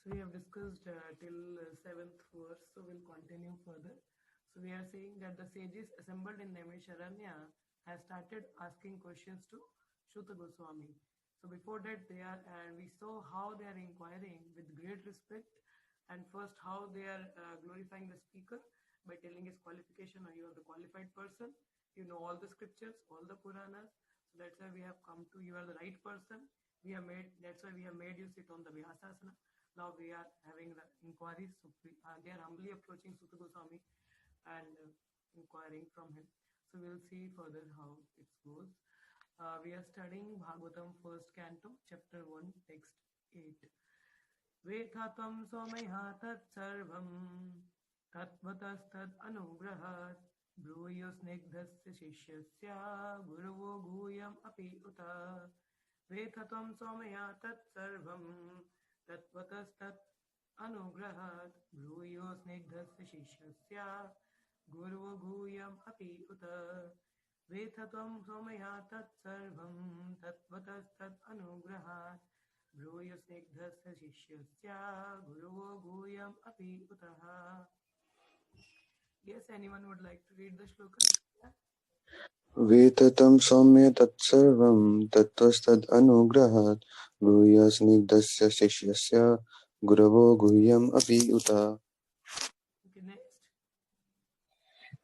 So we have discussed till seventh verse, so we'll continue further. So we are saying that the sages assembled in Naimisharanya have started asking questions to Shuta Goswami. So before that, they are, and we saw how they are inquiring with great respect, and first how they are glorifying the speaker by telling his qualification. You are the qualified person. You know all the scriptures, all the Puranas. So that's why we have come to you are the right person. We have made. That's why we have made you sit on the Vyasasana. Now we are having the inquiries. So they are humbly approaching Suta Goswami and inquiring from him. So we'll see further how it goes. We are studying Bhagavatam first canto, chapter 1, text 8. Vethatam somaya tat sarvam tatvatastad anugrahat brooyo snigdhasya shishyasya guruvo guyam api uta Vethatam somaya tat sarvam तत्वतस्तत् अनुग्रहात् भ्रूयो स्निग्धस्य शिष्यस्य गुरुवो गुह्यम् अपि उत वेथत्वं सोमया तत्सर्वं तत्वतस्तत् अनुग्रहात् भ्रूयो स्निग्धस्य शिष्यस्य गुरुवो गुह्यम् अपि उतः. Yes, anyone would like to read the shloka? वेततं सौम्य तत्सर्वं तत्त्वस्तदनुग्रहात् ब्रूय स्निग्धस्य शिष्यस्य गुरवो गुह्यम् अपि उत. Okay, next.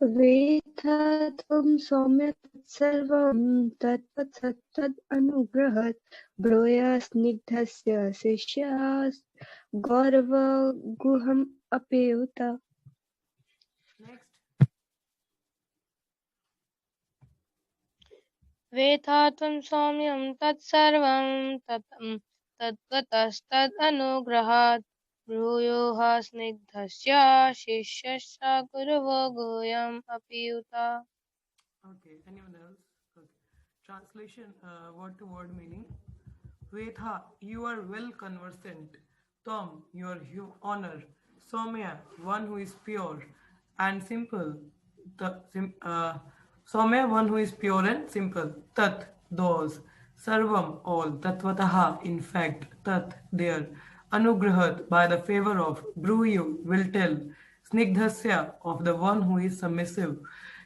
वेत्थं सौम्य तत्सर्वं तत्त्वतस्तदनुग्रहात् ब्रूय स्निग्धस्य शिष्यास् गौरवगुह्यम् अपि उत. Next. वेत्थात्वं सौम्यं तत्सर्वं तत्त्वतस्तदनुग्रहात् भूयोः स्निग्धस्य शिष्यस्य गुरवो गुह्यम् अपि उत. Okay, anyone else? Okay. Translation, word to word meaning. Vetha, you are well conversant. Tom, your honor. Somya, one who is pure and simple. Somya, one who is pure and simple. Tat, those. Sarvam, all. Tatvataha, in fact. Tat, there. Anugrahat, by the favor of. Bruyu, will tell. Snigdhasya, of the one who is submissive.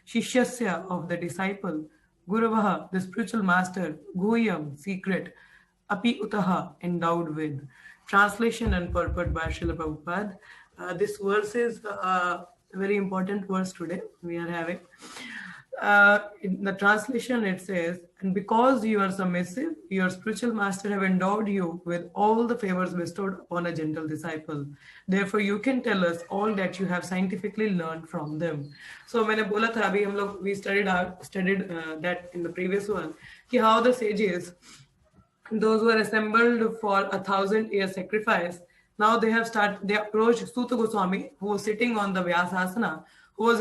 Shishyasya, of the disciple. Guravaha, the spiritual master. Guhyam, secret. Api Utaha, endowed with. Translation and purport by Srila Prabhupada. This verse is a very important verse today we are having. In the translation it says, and because you are submissive, your spiritual master have endowed you with all the favors bestowed upon a gentle disciple. Therefore you can tell us all that you have scientifically learned from them. So मैंने बोला था अभी हम लोग we studied that in the previous one कि how the sages, those who are assembled for 1,000-year sacrifice, now they approached Suta Goswami, who was sitting on the Vyasasana, who was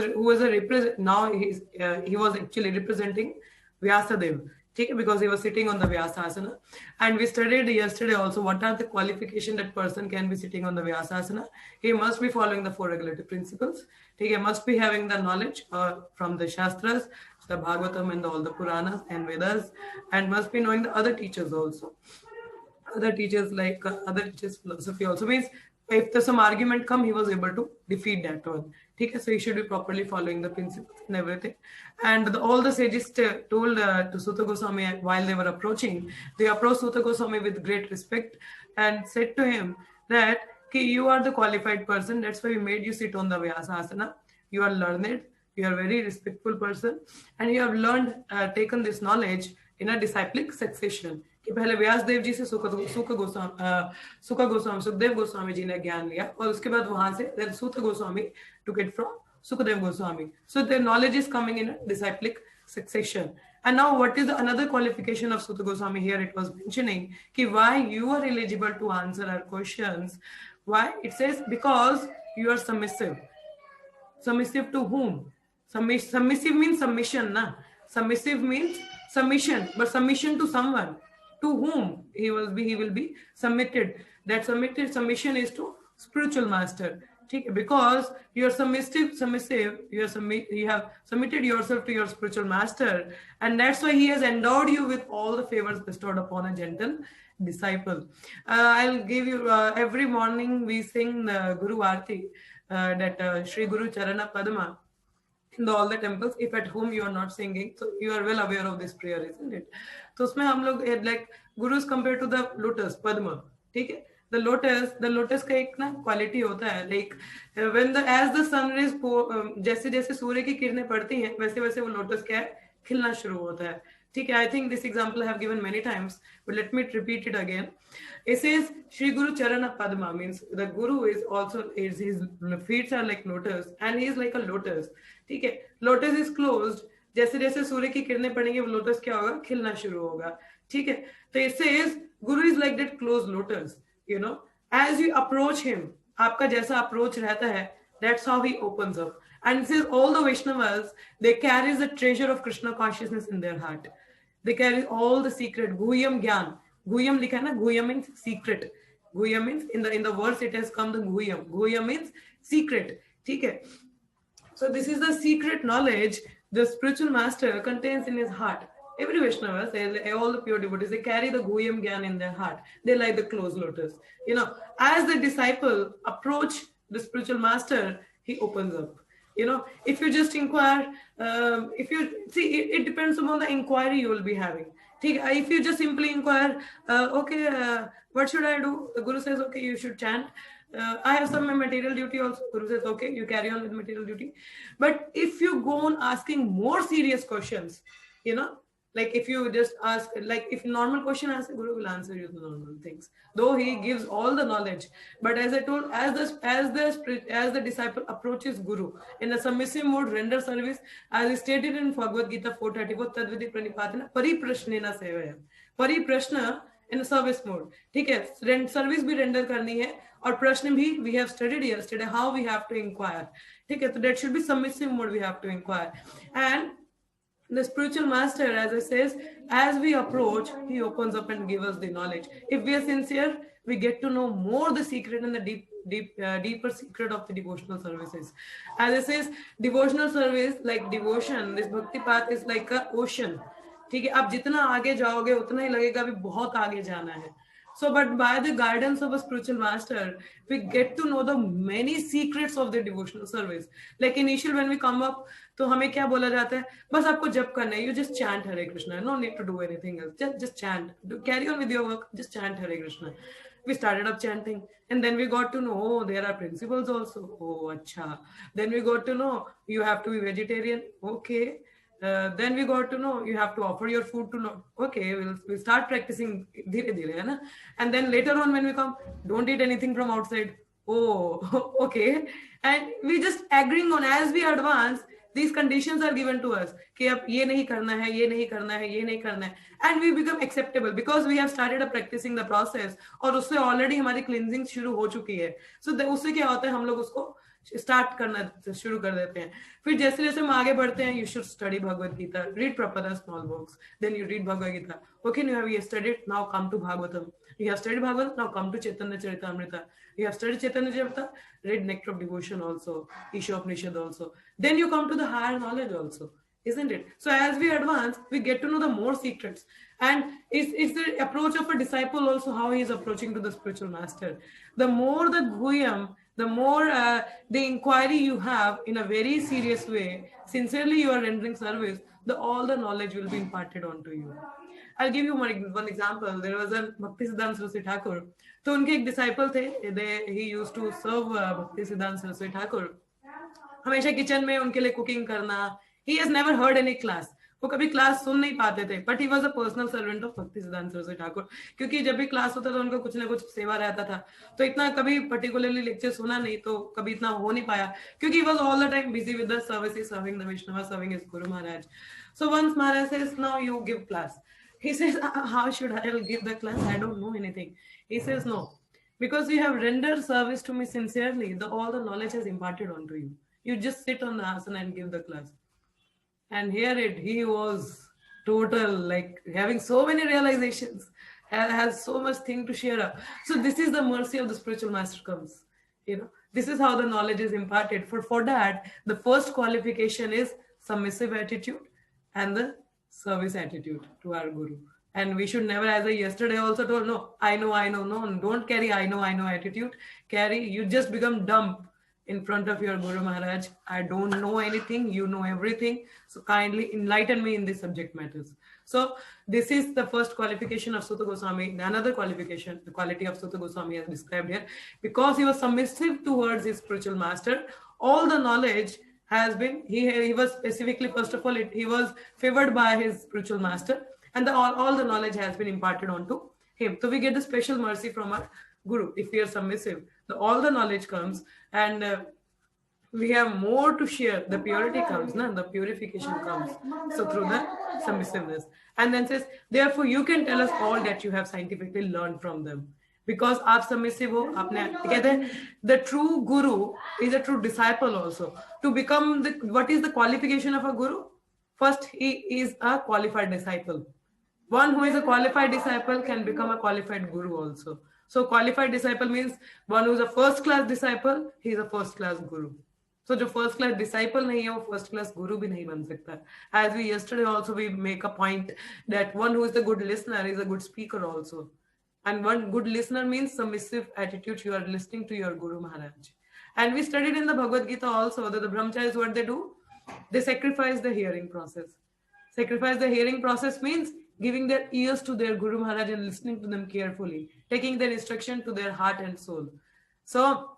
he was actually representing Vyasadev, because he was sitting on the Vyasasana. And we studied yesterday also what are the qualifications that person can be sitting on the Vyasasana. He must be following the 4 regulative principles. He must be having the knowledge from the Shastras, the Bhagavatam and all the Puranas and Vedas, and must be knowing the other teachers also. Other teachers like other teachers philosophy also, means if there's some argument come, he was able to defeat that one. So he should be properly following the principles and everything. And all the sages told to Suta Goswami while they were approaching, they approached Suta Goswami with great respect and said to him that you are the qualified person, that's why we made you sit on the Vyasasana. You are learned, you are a very respectful person, and you have learned, taken this knowledge in a disciplic succession. कि पहले व्यास देव जी से सुखदेव गोस्वामी जी ने ज्ञान लिया और उसके बाद वहां से सूत Goswami took it from Sukadev Goswami. So the knowledge is coming in a disciplic succession. And now what is another qualification of Suta Goswami here? It was mentioning ki why you are eligible to answer our questions. Why? It says because you are submissive. Submissive to whom? Submissive means submission, na? Submissive means submission, but submission to someone. To whom he will be submitted. That submission is to spiritual master. Because you are submissive, you have submitted yourself to your spiritual master, and that's why he has endowed you with all the favors bestowed upon a gentle disciple. I'll give you, every morning we sing Guru Aarti, that Shri Guru Charana Padma in all the temples. If at home you are not singing, so you are well aware of this prayer, isn't it? तो उसमें हम लोग like Guru is compared to the lotus, Padma. ठीक है? The lotus का एक ना quality होता है, like when as the sun rays जैसे जैसे सूर्य की किरणें पड़ती हैं वैसे वैसे वो लोटस क्या है, खिलना शुरू होता है. ठीक है? I think this example I have given many times, but let me repeat it again. It says Shri Guru Charana Padma, means the Guru is also, his feet are like lotus and he is like a lotus. ठीक है? Lotus is closed. जैसे जैसे सूर्य की किरणें पड़ेंगे वो lotus क्या होगा, खिलना शुरू होगा. ठीक है? तो it says Guru is like that closed lotus. You know, as you approach him, आपका जैसा approach रहता है, that's how he opens up. And it says all the Vaishnavas, they carry the treasure of Krishna consciousness in their heart. They carry all the secret, Guhyam Gyan. Guhyam likha hai na, Guhyam means secret. Guhyam means in the words it has come the Guhyam. Guhyam means secret. ठीक है? So this is the secret knowledge the spiritual master contains in his heart. Every Vaishnava, all the pure devotees, they carry the Guhyam Gyan in their heart. They like the closed lotus. You know, as the disciple approach the spiritual master, he opens up. You know, if you just inquire, if you see, it depends upon the inquiry you will be having. If you just simply inquire, what should I do? The Guru says, okay, you should chant. I have some material duty also. Guru says, okay, you carry on with material duty. But if you go on asking more serious questions, you know, like if you just ask, like if normal question answer, Guru will answer you the normal things. Though he gives all the knowledge, but as I told, as the disciple approaches Guru in a submissive mode, render service, as stated in Bhagavad Gita 4:34, Tadvidi Pranipatana, Pariprashnena Sevaya. Pariprashna in a service mode. ठीक है, service भी render करनी है और प्रश्न भी, we have studied yesterday how we have to inquire. ठीक है, so that should be submissive mode, we have to inquire. And the spiritual master, as it says, as we approach, he opens up and gives us the knowledge. If we are sincere, we get to know more the secret and the deeper secret of the devotional services. As it says, devotional service, like devotion, this bhakti path is like an ocean. ठीक है, आप जितना आगे जाओगे उतना ही लगेगा अभी बहुत आगे जाना है. So, but by the guidance of a spiritual master, we get to know the many secrets of the devotional service. Like initial when we come up, तो हमें क्या बोला जाता है, बस आपको जप करना है, you just chant Hare Krishna, no need to do anything else, just chant, carry on with your work, just chant Hare Krishna. We started up chanting, and then we got to know, oh, there are principles also. Oh, acha. Then we got to know you have to be vegetarian. Okay. Then we got to know you have to offer your food to know. Okay, we'll start practicing dhire dhire, hai na? And then later on when we come, don't eat anything from outside. Oh, okay. And we just agreeing on, as we advance, these conditions are given to us कि अब ये नहीं करना है, ये नहीं करना है, ये नहीं करना है, and we become acceptable because we have started practicing the process और उससे already हमारी cleansing शुरू हो चुकी है. So उससे क्या होता है, हम लोग उसको स्टार्ट करना शुरू कर देते हैं. फिर जैसे जैसे हम आगे बढ़ते हैं, you should study Bhagavad Gita, read Prabhupada's small books, then you read Bhagavad Gita. Okay, you have studied, now come to Bhagavatam. You have studied Bhagavatam, now come to Chaitanya Charitamrita. You have studied Chaitanya Charitamrita, read Nectar of Devotion also, Ishopanishad also. Then you come to the higher knowledge also, isn't it? So as we advance, we get to know the more secrets. And it's the approach of a disciple also, how he is approaching to the spiritual master. The more the Guhyam, the more the inquiry you have in a very serious way, sincerely you are rendering service, all the knowledge will be imparted onto you. I'll give you one example. There was a Bhaktisiddhanta Saraswati Thakur. तो उनके एक disciple थे, he used to serve Bhaktisiddhanta Saraswati Thakur. हमेशा kitchen में उनके लिए cooking करना. He has never heard any class. वो कभी क्लास सुन नहीं पाते थे, but he was a personal servant of Bhaktisiddhanta Saraswati Thakur, क्योंकि जब भी क्लास होता था उनका कुछ ना कुछ सेवा रहता था, तो इतना कभी पर्टिकुलरली लेक्चर सुना नहीं, तो कभी इतना हो नहीं पाया, क्योंकि he was all the time busy with the services, serving the Vaishnava, serving his guru Maharaj. So once Maharaj says, now you give class. He says, how should I give the class? I don't know anything. He says, no, because you have rendered service to me sincerely, all the knowledge has imparted onto you. You just sit on the asana and give the class. And here he was total, like having so many realizations, has so much thing to share up. So this is the mercy of the spiritual master comes. You know, this is how the knowledge is imparted. For that, the first qualification is submissive attitude and the service attitude to our Guru. And we should never, as I yesterday also told, no, I know, no, don't carry I know attitude. You just become dumb in front of your Guru Maharaj. I don't know anything, you know everything. So kindly enlighten me in these subject matters. So this is the first qualification of Suta Goswami. Another qualification, the quality of Suta Goswami is described here. Because he was submissive towards his spiritual master, all the knowledge has been, he was specifically, first of all, he was favored by his spiritual master, and all the knowledge has been imparted onto him. So we get the special mercy from our Guru if we are submissive. So all the knowledge comes, and we have more to share. The purity comes, the purification comes. So through the submissiveness. And then says, therefore you can tell us all that you have scientifically learned from them. Because आप submissive हो, आपने कहते हैं, the true guru is a true disciple also. To become what is the qualification of a guru? First, he is a qualified disciple. One who is a qualified disciple can become a qualified guru also. So qualified disciple means one who is a first class disciple, he is a first class guru. So जो first class disciple नहीं है, वो first class guru भी नहीं बन सकता. As we yesterday also we make a point that one who is a good listener is a good speaker also. And one good listener means submissive attitude. You are listening to your Guru Maharaj. And we studied in the Bhagavad Gita also that the brahmacharis, what they do? They sacrifice the hearing process. Sacrifice the hearing process means giving their ears to their Guru Maharaj and listening to them carefully, taking their instruction to their heart and soul. So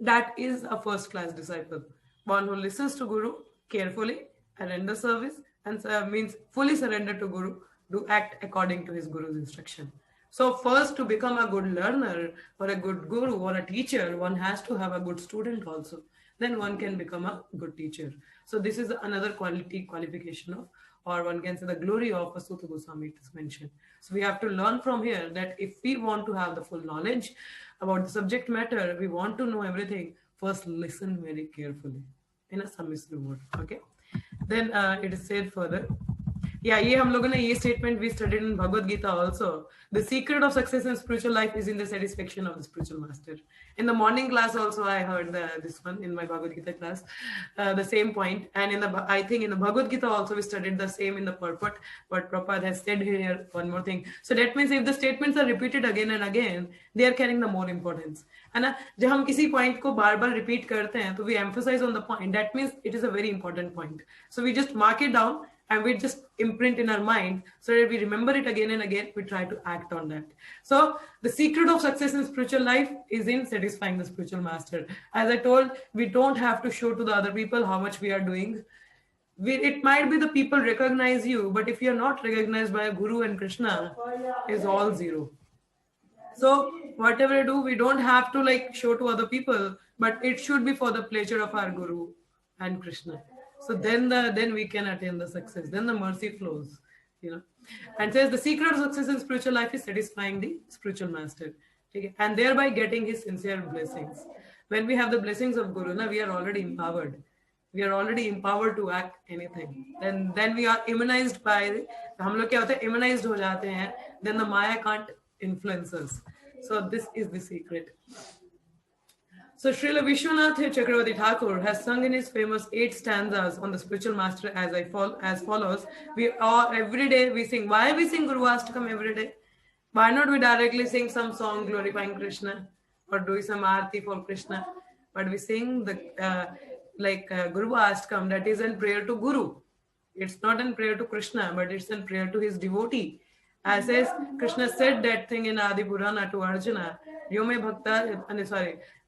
that is a first class disciple. One who listens to Guru carefully and render service and means fully surrender to Guru, do act according to his Guru's instruction. So first, to become a good learner or a good guru or a teacher, one has to have a good student also. Then one can become a good teacher. So this is another qualification of, or one can say the glory of a Suta Goswami is mentioned. So we have to learn from here that if we want to have the full knowledge about the subject matter, we want to know everything, first listen very carefully in a submissive mode. Okay. Then it is said further. Yeah, ये हम लोगों ने ये statement we studied in Bhagavad Gita also. The secret of success in spiritual life is in the satisfaction of the spiritual master. In the morning class also I heard this one in my Bhagavad Gita class, the same point. And I think in the Bhagavad Gita also we studied the same in the purport. But Prabhupada has said here one more thing. So that means if the statements are repeated again and again, they are carrying the more importance. है ना, जब हम किसी point को बार-बार repeat करते हैं, तो we emphasize on the point. That means it is a very important point. So we just mark it down. And we just imprint in our mind so that we remember it again and again, we try to act on that. So the secret of success in spiritual life is in satisfying the spiritual master. As I told, we don't have to show to the other people how much we are doing. It might be the people recognize you, but if you're not recognized by a Guru and Krishna, is all zero. So whatever we do, we don't have to show to other people, but it should be for the pleasure of our Guru and Krishna. So then we can attain the success. Then the mercy flows, And says the secret of success in spiritual life is satisfying the spiritual master, okay? And thereby getting his sincere blessings. When we have the blessings of Guru, we are already empowered. We are already empowered to act anything. Then we are immunized by. हम लोग क्या होते हैं? Immunized हो जाते हैं. Then the Maya can't influence us. So this is the secret. So Srila Vishwanath Chakravarti Thakur has sung in his famous 8 stanzas on the spiritual master as follows. Every day we sing. Why we sing Guru Ashtakam every day? Why not we directly sing some song glorifying Krishna or do some aarti for Krishna? But we sing the Guru Ashtakam, that is in prayer to Guru. It's not in prayer to Krishna, but it's in prayer to his devotee. As Krishna said that thing in Adi Purana to Arjuna, Yome Bhakta,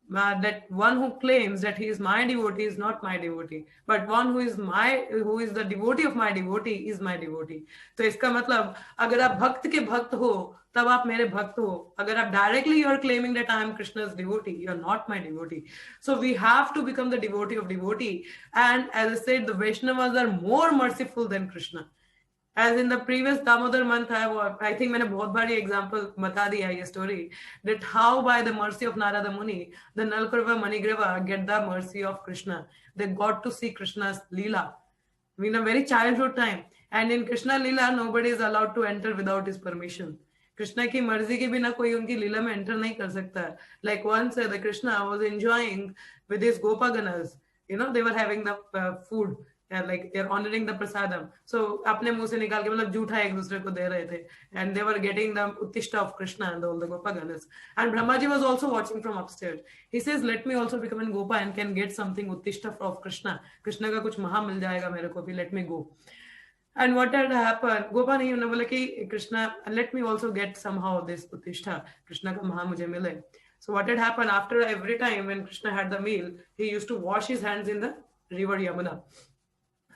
that one who claims that he is my devotee is not my devotee, but one who is the devotee of my devotee is my devotee. So इसका मतलब अगर आप भक्त के भक्त हो तब आप मेरे भक्त हो. अगर आप directly you are claiming that I am Krishna's devotee, you are not my devotee. So we have to become the devotee of devotee. And as I said, the Vaishnavas are more merciful than Krishna. As in the previous Damodar month, I think मैंने बहुत बारी example बता दिया ये story, that how by the mercy of Narada Muni, the Nalkurva Manigrava get the mercy of Krishna. They got to see Krishna's Leela in a very childhood time. And in Krishna Leela, nobody is allowed to enter without his permission. Krishna की मर्जी के बिना कोई उनकी लीला में enter नहीं कर सकता. Like once the Krishna was enjoying with his Gopaganas, they were having the food. like they're honoring the prasadam. So अपने मुंह से निकाल के मतलब जूठा एक दूसरे को दे रहे थे, and they were getting the uttishta of Krishna and all the Gopaganas. And Brahmaji was also watching from upstairs. He says, let me also become an Gopa and can get something uttishta of Krishna. Krishna का कुछ महा मिल जाएगा मेरे को भी, let me go. And what had happened? Gopa नहीं उन्होंने बोला कि Krishna, let me also get somehow this uttishta. Krishna का महा मुझे मिले. So what had happened, after every time when Krishna had the meal, he used to wash his hands in the river Yamuna.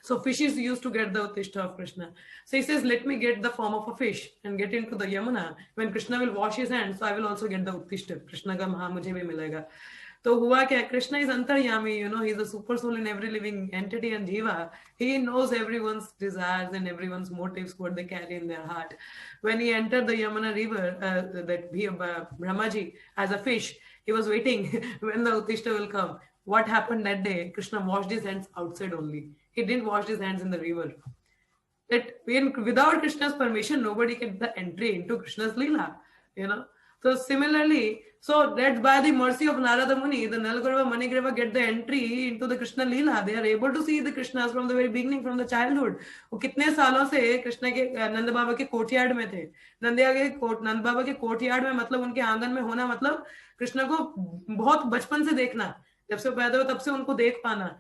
So fishes used to get the uttishta of Krishna. So he says, let me get the form of a fish and get into the Yamuna. When Krishna will wash his hands, so I will also get the uttishta. Krishna ka maha mujhe bhi milega. So hua kya? Krishna is antaryami, you know, he's a super soul in every living entity and jiva. He knows everyone's desires and everyone's motives, what they carry in their heart. When he entered the Yamuna river, Brahmaji, as a fish, he was waiting when the uttishta will come. What happened that day? Krishna washed his hands outside only. He didn't wash his hands in the river. Without Krishna's permission, nobody get the entry into Krishna's Leela. You know. So similarly, so that's by the mercy of Narada Muni, the Nalagurva, Manigrava get the entry into the Krishna Leela. They are able to see the Krishnas from the very beginning, from the childhood. वो कितने सालों से कृष्ण के नंद बाबा के courtyard में थे. नंद बाबा के courtyard में मतलब उनके आंगन में होना मतलब कृष्ण को बहुत बचपन से देखना. जब से पैदा हो तब से उनको देख पाना.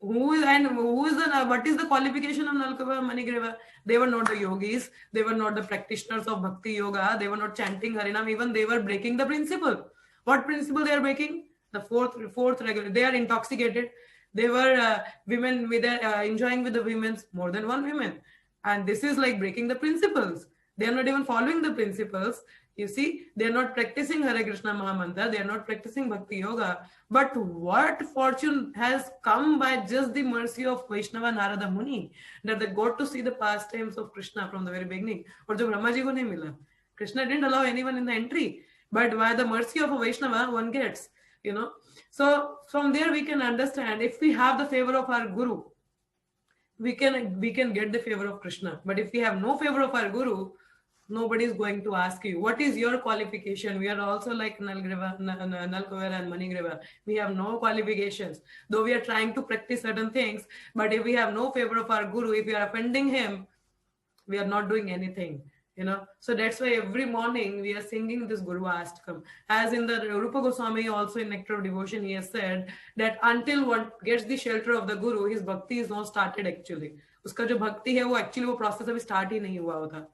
What is the qualification of Nalakava Manigrava? They were not the yogis, they were not the practitioners of bhakti yoga, they were not chanting Harinam, even they were breaking the principle. What principle they are breaking? The fourth regular. They are intoxicated. They were women with enjoying with the women, more than one woman. And this is like breaking the principles. They are not even following the principles. You see, they are not practicing Hare Krishna Mahamantra, they are not practicing Bhakti Yoga. But what fortune has come by just the mercy of Vaishnava Narada Muni, that they got to see the pastimes of Krishna from the very beginning. Or jo Brahma ji ko nahi mila. Krishna didn't allow anyone in the entry, but by the mercy of a Vaishnava, one gets, you know. So from there we can understand, if we have the favor of our Guru, we can get the favor of Krishna. But if we have no favor of our Guru, nobody is going to ask you, what is your qualification? We are also like Nalkavera and Manigrava. We have no qualifications. Though we are trying to practice certain things, but if we have no favor of our Guru, if we are offending him, we are not doing anything. You know, so that's why every morning we are singing this Guru Ashtakam. As in the Rupa Goswami, also in Nectar of Devotion, he has said that until one gets the shelter of the Guru, his bhakti is not started actually. Uska jo bhakti hai, wo actually wo process abhi start hi nahi hua hota.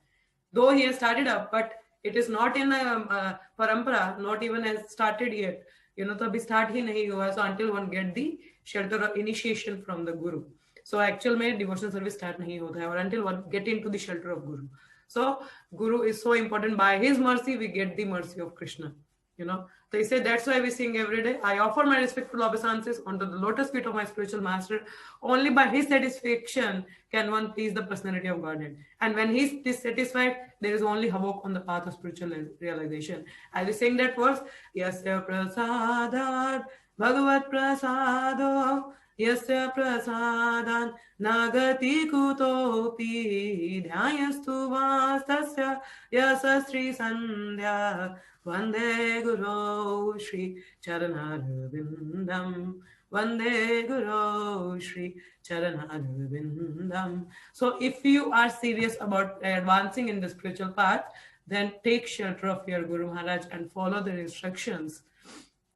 Though he has started up, but it is not in a parampara, not even has started yet. You know, to abhi start hi nahi hua. So until one get the shelter of initiation from the Guru. So actual mein devotional service start nahi hota hai, or until one get into the shelter of Guru. So Guru is so important. By his mercy, we get the mercy of Krishna. You know, so he said, that's why we sing every day. I offer my respectful obeisances unto the lotus feet of my spiritual master. Only by his satisfaction can one please the personality of Godhead. And when he is dissatisfied, there is only havoc on the path of spiritual realization. As we sing that verse, Yasya prasadat bhagavat prasado Yasya prasadan nagati kutopi dhyayastu vastasya yasasri sandhya Vande Guru Shri Charanarvindam Vande Guru Shri Charanarvindam. So if you are serious about advancing in the spiritual path, then take shelter of your Guru Maharaj and follow the instructions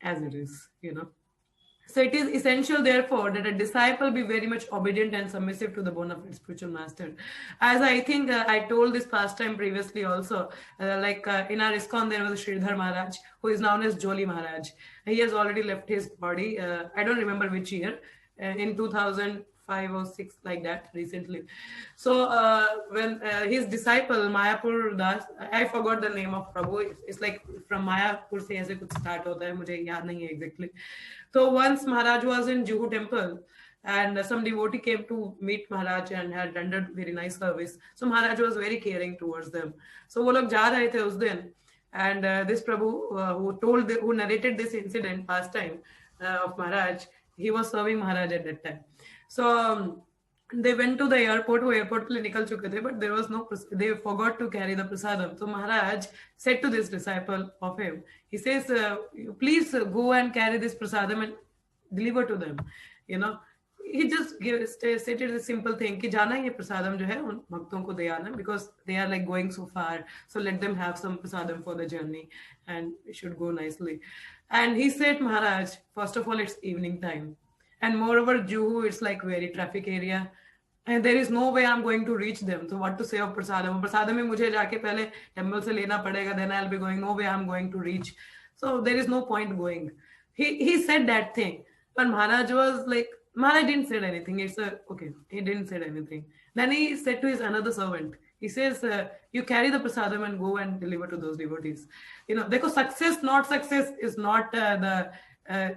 as it is, you know. So it is essential, therefore, that a disciple be very much obedient and submissive to the bona fide spiritual master. As I think I told this past time previously also, in our ISKCON there was a Sridhar Maharaj, who is known as Joli Maharaj. He has already left his body. I don't remember which year, in 2005 or 6, like that, recently. So when his disciple Mayapur Das, I forgot the name of Prabhu. It's like from Mayapur se aise kuch start hota hai, mujhe yaad nahi hai exactly. So once Maharaj was in Juhu temple and some devotee came to meet Maharaj and had rendered very nice service. So Maharaj was very caring towards them. So wo log ja rahe the us din, and this Prabhu who narrated this incident past time of Maharaj, he was serving Maharaj at that time. So they went to the airport, wo airport pe nikal chuke the, but there was no, they forgot to carry the prasadam. So Maharaj said to this disciple of him, he says, please go and carry this prasadam and deliver to them, you know. he just stated a simple thing कि जाना ये प्रसादम जो है उन भक्तों को दे आना, because they are like going so far, so let them have some prasadam for the journey and it should go nicely. And he said, Maharaj, first of all it's evening time, and moreover Juhu, it's like very traffic area and there is no way I'm going to reach them, so what to say of prasadam? Prasadam में मुझे जाके पहले temple से लेना पड़ेगा, then I'll be going, no way I'm going to reach, so there is no point going. He said that thing, but Maharaj was like, Maharaj didn't say anything. It's okay. He didn't say anything. Then he said to his another servant, he says, you carry the prasadam and go and deliver to those devotees. You know, because success, not success is not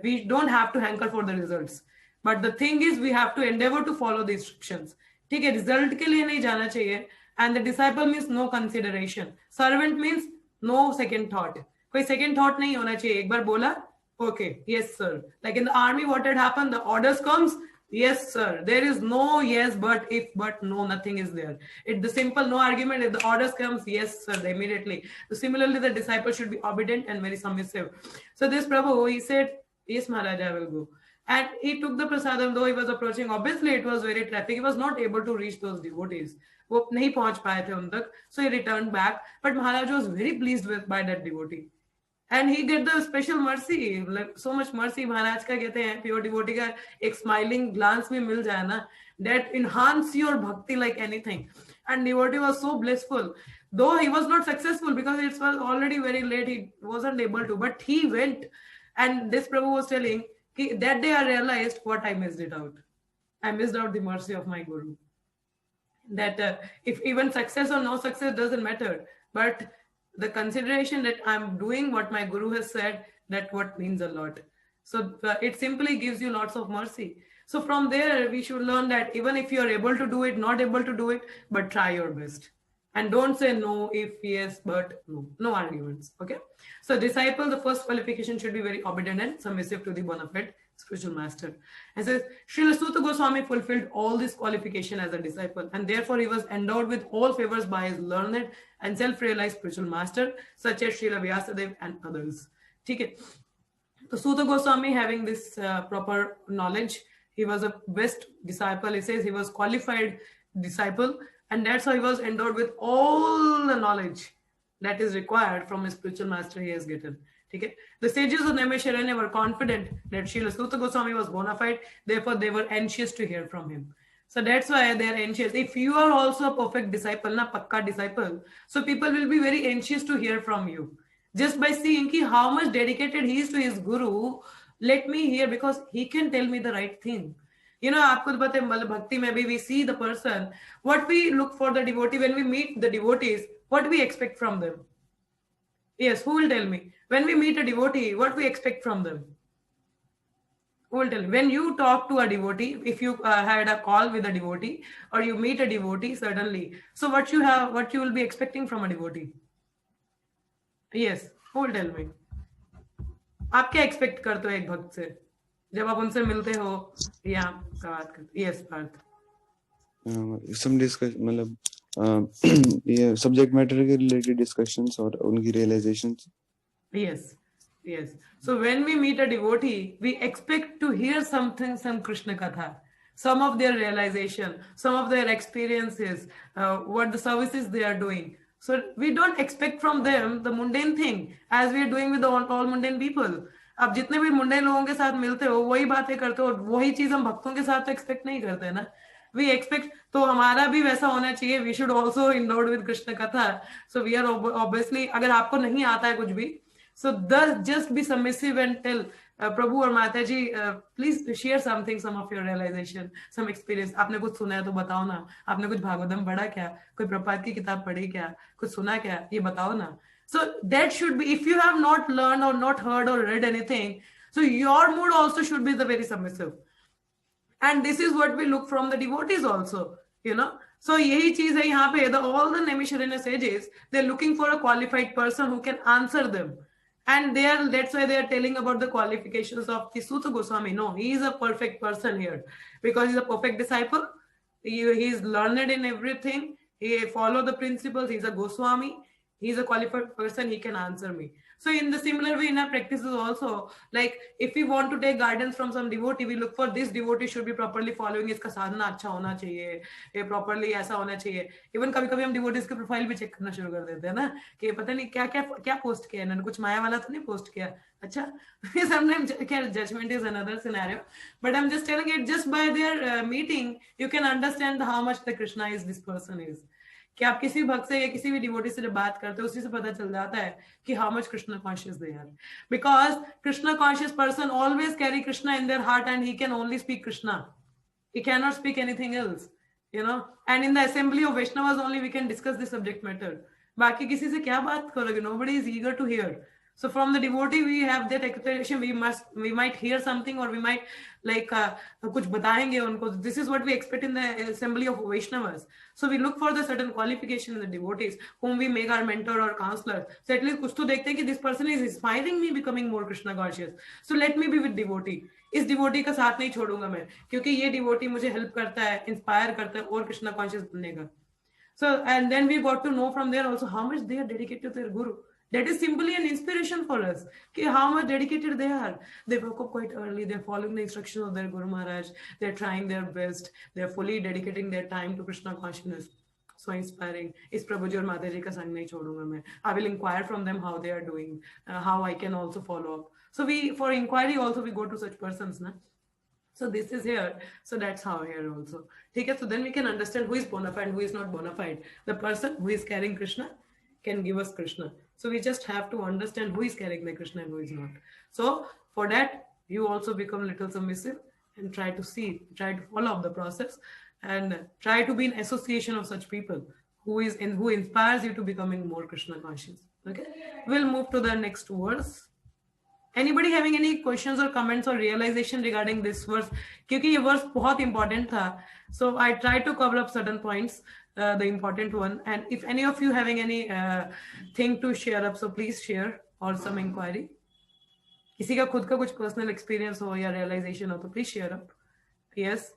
we don't have to hanker for the results. But the thing is, we have to endeavor to follow the instructions. ठीक है, result के लिए नहीं जाना चाहिए. And the disciple means no consideration. Servant means no second thought. कोई second thought नहीं होना चाहिए. एक बार बोला, okay, yes sir. Like in the army, what had happened? The orders comes, yes sir. There is no yes but, if but, no, nothing is there. It's the simple no argument. If the orders comes, yes sir, immediately. So similarly, the disciple should be obedient and very submissive. So this Prabhu, he said, yes Maharaj, I will go. And he took the prasadam, though he was approaching. Obviously, it was very traffic. He was not able to reach those devotees. वो नहीं पहुंच पाए थे उन तक. So he returned back. But Maharaj was very pleased by that devotee. And he get the special mercy, like so much mercy. Maharaj का कहते हैं pure devotee का एक smiling glance भी मिल जाए ना, that enhance your bhakti like anything. And devotee was so blissful, though he was not successful because it was already very late. He wasn't able to, but he went. And this Prabhu was telling that day I realized what I missed it out. I missed out the mercy of my Guru. That if even success or no success doesn't matter, but the consideration that I'm doing what my Guru has said, that what means a lot. So it simply gives you lots of mercy. So from there, we should learn that even if you're able to do it, not able to do it, but try your best. And don't say no, if yes, but no. No arguments, okay? So disciple, the first qualification should be very obedient and submissive to the bona fide spiritual master. And says, Srila Suta Goswami fulfilled all this qualification as a disciple, and therefore he was endowed with all favors by his learned and self-realized spiritual master, such as Srila Vyasadeva and others. Okay. So Suta Goswami, having this proper knowledge, he was a best disciple. He says he was qualified disciple, and that's how he was endowed with all the knowledge that is required from his spiritual master he has gotten. Okay. The sages of Naimisharanya were confident that Srila Suta Goswami was bona fide, therefore they were anxious to hear from him. So that's why they are anxious. If you are also a perfect disciple, na pakka disciple, so people will be very anxious to hear from you. Just by seeing how much dedicated he is to his Guru, let me hear, because he can tell me the right thing. You know, आपको तो पता है bhakti में भी we see the person, what we look for the devotee, when we meet the devotees, what we expect from them. Yes, who will tell me? When we meet a devotee, what we expect from them? Who will tell me? When you talk to a devotee, if you had a call with a devotee or you meet a devotee, certainly. So what you will be expecting from a devotee? Yes, who will tell me? आप क्या expect करते हो एक भक्त से जब आप उनसे मिलते हो या बात करते? Yes, Parth. Some discussion, मतलब ये subject matter के related discussions और उनकी realizations. Yes, yes. So when we meet a devotee, we expect to hear something, some Krishna Katha, some of their realization, some of their experiences, what the services they are doing. So we don't expect from them the mundane thing, as we are doing with all mundane people. अब जितने भी मुंडे लोगों के साथ मिलते हो वही बातें करते हो, वही चीज हम भक्तों के साथ तो एक्सपेक्ट नहीं करते ना. We expect, तो हमारा भी वैसा होना चाहिए. We should also endowed with Krishna Katha. So we are obviously, अगर आपको नहीं आता है कुछ भी, so just be submissive and tell Prabhu or Mataji, please share something, some of your realization, some experience. आपने कुछ सुना है तो बताओ ना. आपने कुछ भागवतम पढ़ा क्या? कोई प्रपात की किताब पढ़ी क्या? कुछ सुना क्या? ये बताओ ना. So that should be, if you have not learned or not heard or read anything, so your mood also should be the very submissive. And this is what we look from the devotees also, you know. So यही चीज है यहाँ पे. All the Naimisharanya sages, they're looking for a qualified person who can answer them. And that's why they are telling about the qualifications of the Suta Goswami. No, he is a perfect person here because he's a perfect disciple. He is learned in everything. He follow the principles. He's a Goswami. He's a qualified person. He can answer me. So in the similar way, in our practices also, like if we want to take guidance from some devotee, we look for this devotee should be properly following, इसका साधना अच्छा होना चाहिए, ये properly ऐसा होना चाहिए. Even कभी-कभी हम devotees के profile भी check करना शुरू कर देते हैं ना, कि पता नहीं क्या post किया इन्होंने, कुछ माया वाला तो नहीं post किया. अच्छा, sometimes judgment is another scenario, but I'm just telling it, just by their meeting, you can understand how much the Krishna is this person is. कि आप किसी भक्त से या किसी भी डिवोटी से जब बात करते हो, उसी से पता चल जाता है कि how much Krishna conscious they are, because Krishna conscious person always carry Krishna in their heart and he can only speak Krishna, he cannot speak anything else, you know. And in the assembly of Vaishnavas only we can discuss this subject matter. बाकी किसी से क्या बात करोगे? Nobody is eager to hear. So from the devotee we have that expectation, we might hear something, or we might like कुछ बताएंगे उनको. This is what we expect in the assembly of Vaishnavas. So we look for the certain qualification in the devotees whom we make our mentor or counselor. So at least कुछ तो देखते हैं कि this person is inspiring me becoming more Krishna conscious. So let me be with devotee. इस devotee का साथ नहीं छोड़ूंगा मैं, क्योंकि ये डिवोटी मुझे हेल्प करता है, इंस्पायर करता है और कृष्णा कॉन्शियस बनने का. So and then we got to know from there also how much they are dedicated to their guru. That is simply an inspiration for us, कि how much dedicated they are. They woke up quite early, they're following the instructions of their Guru Maharaj, they're trying their best, they're fully dedicating their time to Krishna consciousness. So inspiring. इस प्रभु जी और माता जी का संग नहीं छोड़ूंगा मैं. I will inquire from them how they are doing, how I can also follow up. So we, for inquiry also, we go to such persons, na? So this is here. So that's how here also. Okay, so then we can understand who is bona fide, who is not bona fide. The person who is carrying Krishna can give us Krishna. So we just have to understand who is carrying the Krishna and who is not. So for that, you also become little submissive and try to follow up the process and try to be in association of such people who inspires you to becoming more Krishna conscious. Okay, we'll move to the next verse. Anybody having any questions or comments or realization regarding this verse? क्योंकि ये verse बहुत important था. So I try to cover up certain points, the important one. And if any of you having any thing to share up, so please share, or some inquiry. किसी का खुद का कुछ personal experience हो या realization हो तो please share up. Yes.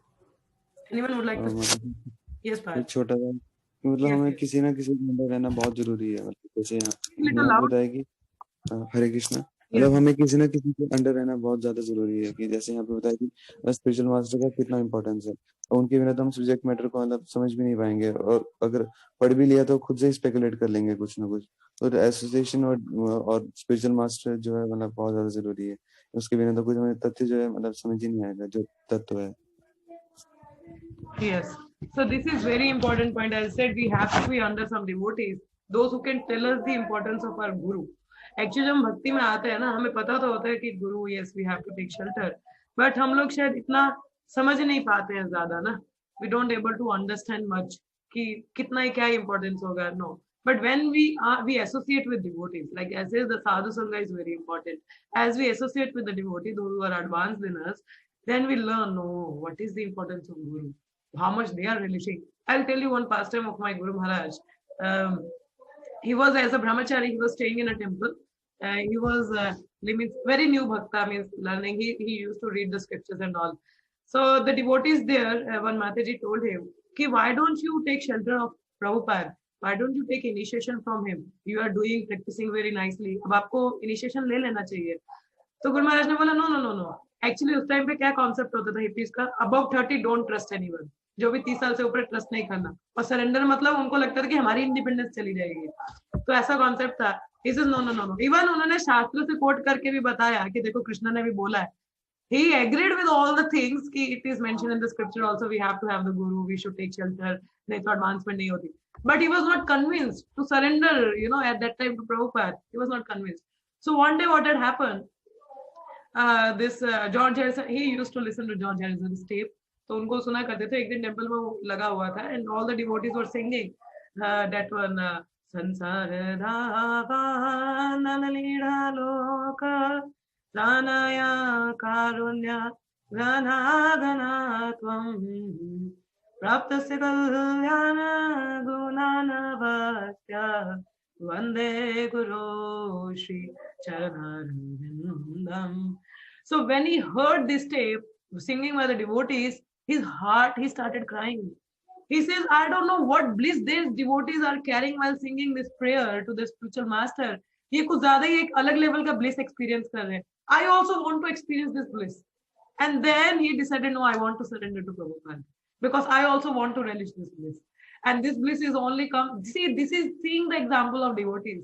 Anyone would like to? Yes, Parth. छोटा सा मतलब हमें किसी ना किसी के अंदर रहना बहुत जरूरी है. मतलब जैसे यहाँ बताया कि हरे कृष्णा, मतलब हमें किसी ना किसी के अंडर रहना बहुत ज्यादा जरूरी है. कि जैसे यहाँ पे बताया कि स्पिरिचुअल मास्टर का कितना इंपॉर्टेंस है, और उनके बिना तो हम सब्जेक्ट मैटर को मतलब समझ भी नहीं पाएंगे, और अगर पढ़ भी लिया तो खुद से स्पेकुलेट कर लेंगे कुछ ना कुछ. तो एसोसिएशन और स्पिरिचुअल मास्टर जो है मतलब बहुत ज्यादा जरूरी है. उसके बिना तो कुछ हमें तथ्य जो है मतलब समझ ही नहीं आएगा जो तत्व है. Yes. So this is very important point. As I said, we have to be under some devotees, those who can tell us the importance of our guru. Actually जब हम भक्ति में आते हैं ना, हमें पता तो होता है कि गुरु, yes, we have to take shelter, but हम लोग शायद इतना समझ नहीं पाते हैं ज्यादा ना. We don't able to understand much कि कितना क्या importance होगा. No. But when we associate with devotees, like as is the sadhu sangha is very important. As we associate with the devotee, those who are advanced in us, then we learn, no, what is the importance of guru, how much they are relishing. I'll tell you one pastime of my Guru Maharaj. He was, as a brahmachari, he was staying in a temple. He was very new bhakta, means learning. He used to read the scriptures and all. So the devotees there, one Mataji told him, "Ki, why don't you take shelter of Prabhupada? Why don't you take initiation from him? You are practicing very nicely. अब आपको initiation ले लेना चाहिए." तो गुरु महाराज ने बोला, no. Actually उस time पे क्या कॉन्सेप्ट होता था हिपीज का? Above 30 don't trust anyone. जो भी 30 साल से ऊपर ट्रस्ट नहीं करना, और सरेंडर मतलब उनको लगता था कि हमारी इंडिपेंडेंस चली जाएगी. तो ऐसा कॉन्सेप्ट था. He says no. इवन उन्होंने शास्त्र से कोट करके भी बताया कि देखो कृष्ण ने भी बोला है. He agreed with all the things कि it is mentioned in the scripture also, we have to have the guru, we should take shelter, नहीं तो advancement नहीं होती. But he was not convinced to surrender, at that time to Prabhupada. He was not convinced. So one day what had happened, this George Harrison, he used to listen to George Harrison's tape. तो उनको सुना करते थे. एक दिन temple में लगा हुआ था, and all the devotees were singing that one, संसार धावा नललीढ़ा लोका प्राणया कारुण्य घनाघनात्वं प्राप्तस्य कल्याण गुणानवास्या वंदे गुरो Shri चरणारविंदम. So when he heard this tape singing by the devotees, his heart, he started crying. He says, I don't know what bliss these devotees are carrying while singing this prayer to the spiritual master. ये कुछ ज्यादा ही एक अलग level का bliss experience कर रहे हैं. I also want to experience this bliss. And then he decided, no, I want to surrender to Prabhupada because I also want to relish this bliss. And this bliss is only come. See, this is seeing the example of devotees.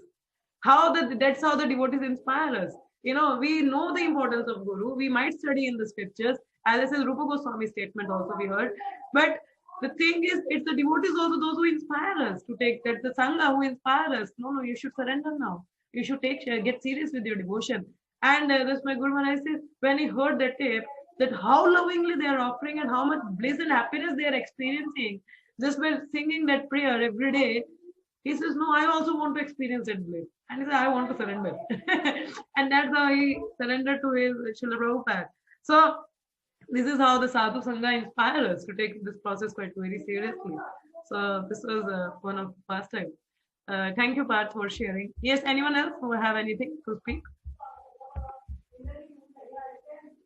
That's how the devotees inspire us. You know, we know the importance of Guru. We might study in the scriptures, as I said, Rupa Goswami's statement also we heard. But the thing is, it's the devotees also those who inspire us to take that. The Sangha who inspire us. No, you should surrender now. You should get serious with your devotion. And that's my Guru Maharaj says, when he heard that tape, that how lovingly they are offering and how much bliss and happiness they are experiencing just by singing that prayer every day, he says, no, I also want to experience that bliss. And he said, I want to surrender. And that's how he surrendered to his Srila Prabhupada. So this is how the Sadhu Sangha inspire us to take this process quite very seriously. So this was one of the first time. Thank you, Parth, for sharing. Yes, anyone else who have anything to speak?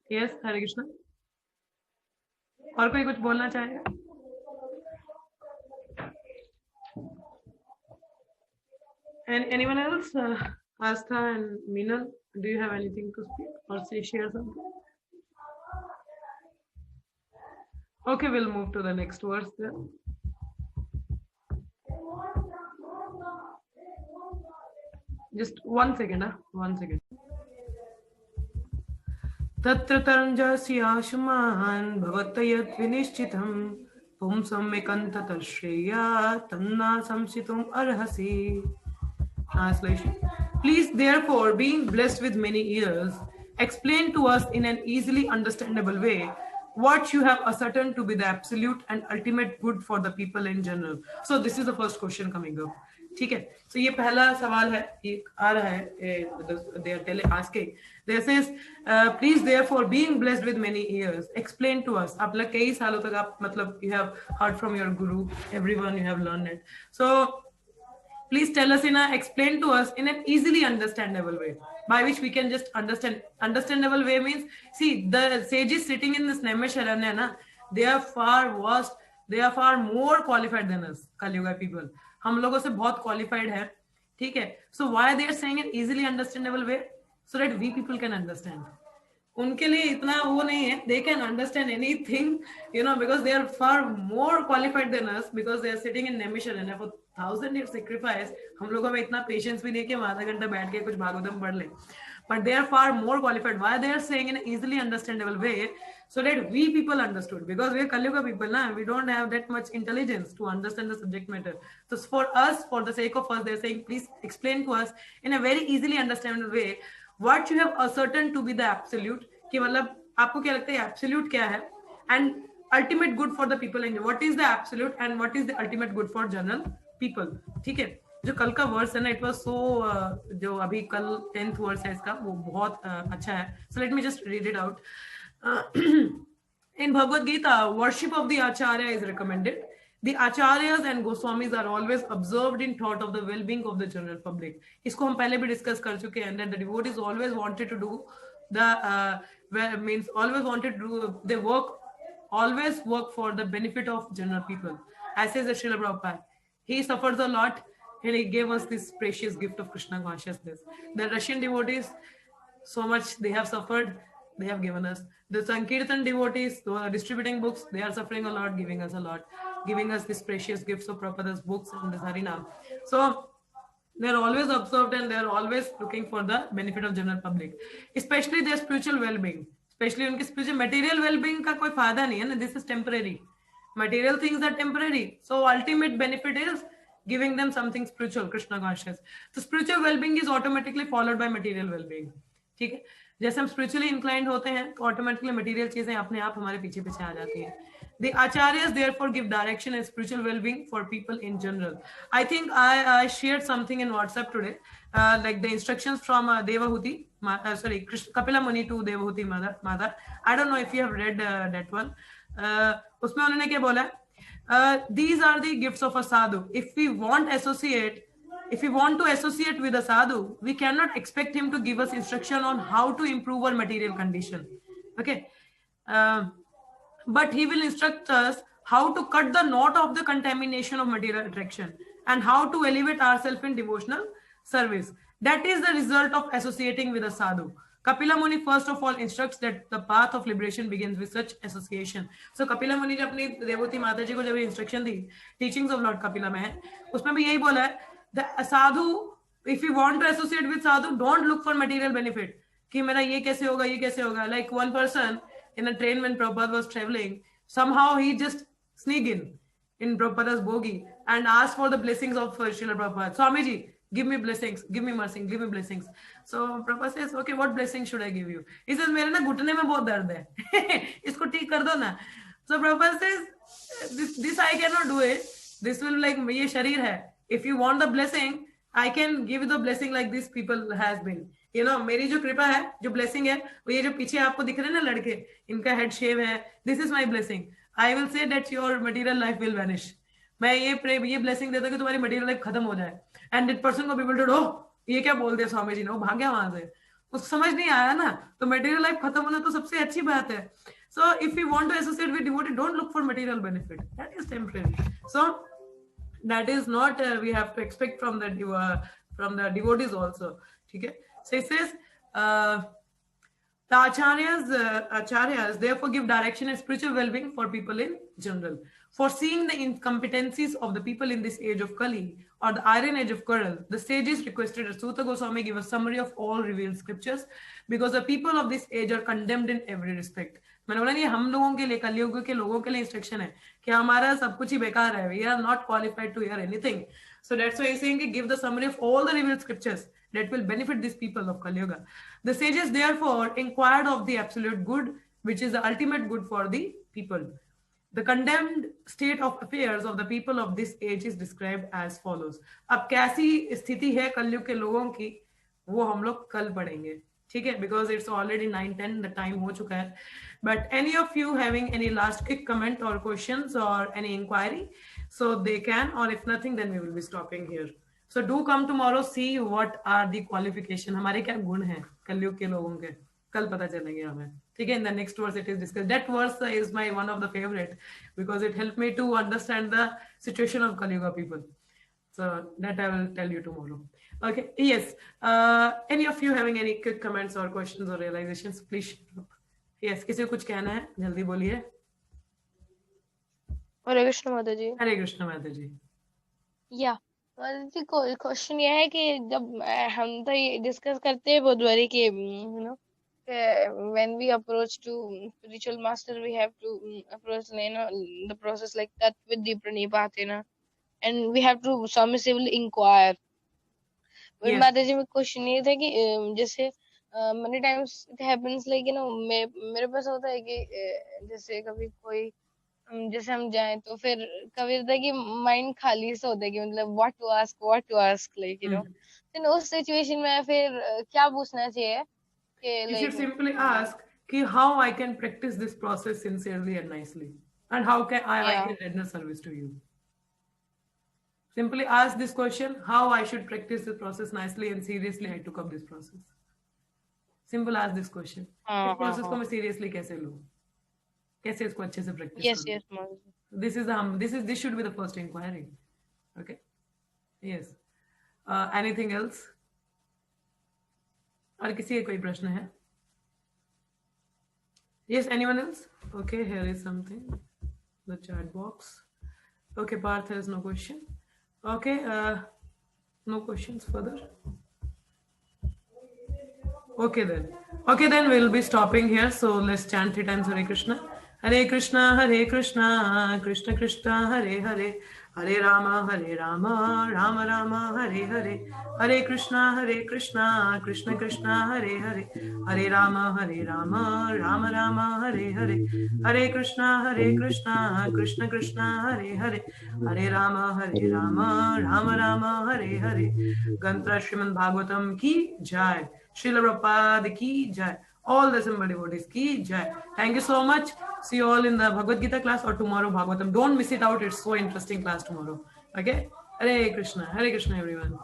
Yes, Hare Krishna. और कोई कुछ बोलना चाहेगा? And anyone else? Astha and Meenal, do you have anything to speak or say, share something? Okay, we'll move to the next verse then. Just 1 second, 1 second. तत्र तञ्जस्याशुमान् भवतयत् विनिश्चितं पुंसं एकन्ततः श्रेया तन्ना संसितुम् अर्हसि. Translation. Please, therefore, being blessed with many ears, explain to us in an easily understandable way what you have ascertained to be the absolute and ultimate good for the people in general. So this is the first question coming up. ठीक है, so ये पहला सवाल है, ये आ रहा है, they are asking. They says, please therefore being blessed with many ears, explain to us. आप लोग कई सालों तक आप मतलब you have heard from your guru, everyone you have learned it. So please tell us explain to us in an easily understandable way, by which we can just understand. Understandable way means, see, the sages sitting in this Naimisharanya, na, they are far vast, they are far more qualified than us, Kali Yuga people. हम लोगों से बहुत qualified है, ठीक है? So why they are saying an easily understandable way? So that we people can understand. उनके लिए इतना वो नहीं है, they can understand anything, you know, because they are far more qualified than us, because they are sitting in Naimisharanya for 1000 years sacrifice. हम लोगों में इतना patience भी नहीं कि हम आधा घंटा बैठ के कुछ भागवतम पढ़ ले. But they are far more qualified. Why they are saying in an easily understandable way? So that we people understood, because we are Kali Yuga people, na? We don't have that much intelligence to understand the subject matter. So for us, for the sake of us, they are saying, please explain to us in a very easily understandable way what you have ascertained to be the absolute. कि मतलब आपको क्या लगता है absolute क्या है? And ultimate good for the people in. What is the absolute and what is the ultimate good for general people? ठीक है? जो कल का वर्स है ना, it was so जो अभी कल 10th वर्स है इसका, वो बहुत अच्छा है. So let me just read it out. In Bhagavad Gita, worship of the Acharya is recommended. The Acharyas and Goswamis are always observed in thought of the well-being of the general public. इसको हम पहले भी discuss कर चुके हैं, that the devotees always wanted to do always wanted to do the work, always work for the benefit of general people. As says the Srila Prabhupada, he suffers a lot and he gave us this precious gift of Krishna consciousness. The Russian devotees, so much they have suffered, they have given us. The Sankirtan devotees who are distributing books, they are suffering a lot, giving us a lot, giving us these precious gifts of Prabhupada's books and the Harinam. So they are always observed and they are always looking for the benefit of general public, especially their spiritual well-being. Especially उनकी spiritual material well-being का कोई फायदा नहीं है ना. This is temporary. Material things are temporary. So ultimate benefit is giving them something spiritual, Krishna conscious. So spiritual well-being is automatically followed by material well-being. ठीक है? जैसे हम spiritually inclined होते हैं, तो automatically material चीजें अपने आप हमारे पीछे पीछे आ जाती हैं. The acharyas therefore give direction and spiritual well-being for people in general. I think I shared something in WhatsApp today, like the instructions from Devahuti, Kapila Muni to Devahuti Mother. I don't know if you have read that one. उसमें उन्होंने क्या बोला? These are the gifts of a sadhu. If we want to associate with a sadhu, we cannot expect him to give us instruction on how to improve our material condition. Okay. But he will instruct us how to cut the knot of the contamination of material attraction and how to elevate ourselves in devotional service. That is the result of associating with a sadhu. Kapila Muni first of all instructs that the path of liberation begins with such association. So Kapila Muni जब अपनी देवती माता जी को जब instruction the, teachings of Lord Kapila में है, उसमें भी यही बोला है, the sadhu, if you want to associate with sadhu, don't look for material benefit. कि मेरा ये कैसे होगा, ये कैसे होगा. Like one person in a train when Prabhupada was traveling, somehow he just sneaked in Prabhupada's bogie and asked for the blessings of Srila Prabhupada. Swamiji, give me blessings, give me mercy, give me blessings. So Prabhupada says, okay, what blessing should I give you? He says, मेरे ना घुटने में बहुत दर्द है, इसको ठीक कर दो ना. So Prabhupada says, this I cannot do it. This will like ये शरीर है. If you want the blessing, I can give you the blessing like this people has been. You know, मेरी जो कृपा है, जो blessing है, वो ये जो पीछे आपको दिख रहे हैं ना लड़के, इनका head shave है. This is my blessing. I will say that your material life will vanish. मैं ये blessing देता हूँ कि तुम्हारी material life खत्म हो जाए. And that person को people told, oh, ये क्या बोल दिया स्वामी जी ने, वो भाग गया वहां से. उसको समझ नहीं आया ना, तो material life खत्म होना तो सबसे अच्छी बात है. So if you want to associate with devotee, don't look for material benefit. That is temporary. So that is not we have to expect from the devotees also. Okay. So it says the acharyas therefore give direction and spiritual well-being for people in general. Foreseeing the incompetencies of the people in this age of Kali or the iron age of Karal, the sages requested that Suta Goswami give a summary of all revealed scriptures because the people of this age are condemned in every respect. मैंने बोला नहीं, हम लोगों के लिए, कलयुग के लोगों के लिए इंस्ट्रक्शन है कि हमारा सब कुछ ही बेकार है. We are not qualified to hear anything. So that's why he's saying give the summary of all the revealed scriptures that will benefit these people of Kali Yuga. The sages therefore inquired of the absolute good, which is the ultimate good for the people. The condemned state of affairs of the people of this age is described as follows. अब कैसी स्थिति है कलयुग के लोगों की, वो हम लोग कल पढ़ेंगे, ठीक है? Because it's already 9:10, the time हो चुका है. But any of you having any last quick comment or questions or any inquiry, so they can, or if nothing, then we will be stopping here. So do come tomorrow, see what are the qualification, हमारे क्या गुण हैं कलयुग के लोगों के, कल पता चलेंगे हमें, ठीक है? In the next verse it is discussed. That verse is my one of the favorite because it helped me to understand the situation of Kali Yuga people. So that I will tell you tomorrow. Okay. Yes. Any of you having any quick comments or questions or realizations, please. Yes. किसी को कुछ कहना है, जल्दी बोलिए. हरे कृष्ण माता जी. हरे कृष्ण माता जी. या माता जी को क्वेश्चन ये है कि जब हम तो ये डिस्कस करते हैं बहुत बारी कि you know when we approach to spiritual master we have to approach the process like that with the pranipatena and we have to submissively inquire. But माता जी में क्वेश्चन ये था कि जैसे many times it happens like मेरे पास होता है कि जैसे कभी कोई जैसे हम जाएं तो फिर कभी होता है कि माइंड खाली सा होता है कि मतलब what to ask like then उस सिचुएशन में फिर क्या पूछना चाहिए? You should simply ask कि how I can practice this process sincerely and nicely, and how can I can render service to you. Simply ask this question: how I should practice this process nicely and seriously I took up this process. Simple ask this question. इस process को मैं seriously कैसे लूँ? कैसे इसको अच्छे से practice करूँ? Yes. This should be the first inquiry. Okay. Yes. Anything else? और किसी का कोई प्रश्न है? Yes, anyone else? Okay, here is something. The chat box. Okay, Parth has no question. Okay, no questions further. Okay then we'll be stopping here. So let's chant 3 times Hare Krishna. Hare Krishna, Krishna Krishna, Hare Hare, Hare Rama, Rama Rama, Hare Hare, Hare Krishna, Krishna Krishna, Hare Hare, Hare Rama, Rama Rama, Hare Hare, Hare Krishna, Krishna Krishna, Hare Hare, Hare Rama, Rama Rama, Hare Hare. Gantra Srimad Bhagavatam ki jai, Srila Prabhupada ki jai, all the assembled devotees ki jai. Thank you so much. See you all in the Bhagavad Gita class or tomorrow Bhagavatam. Don't miss it out. It's so interesting class tomorrow. Okay. Hare Krishna everyone.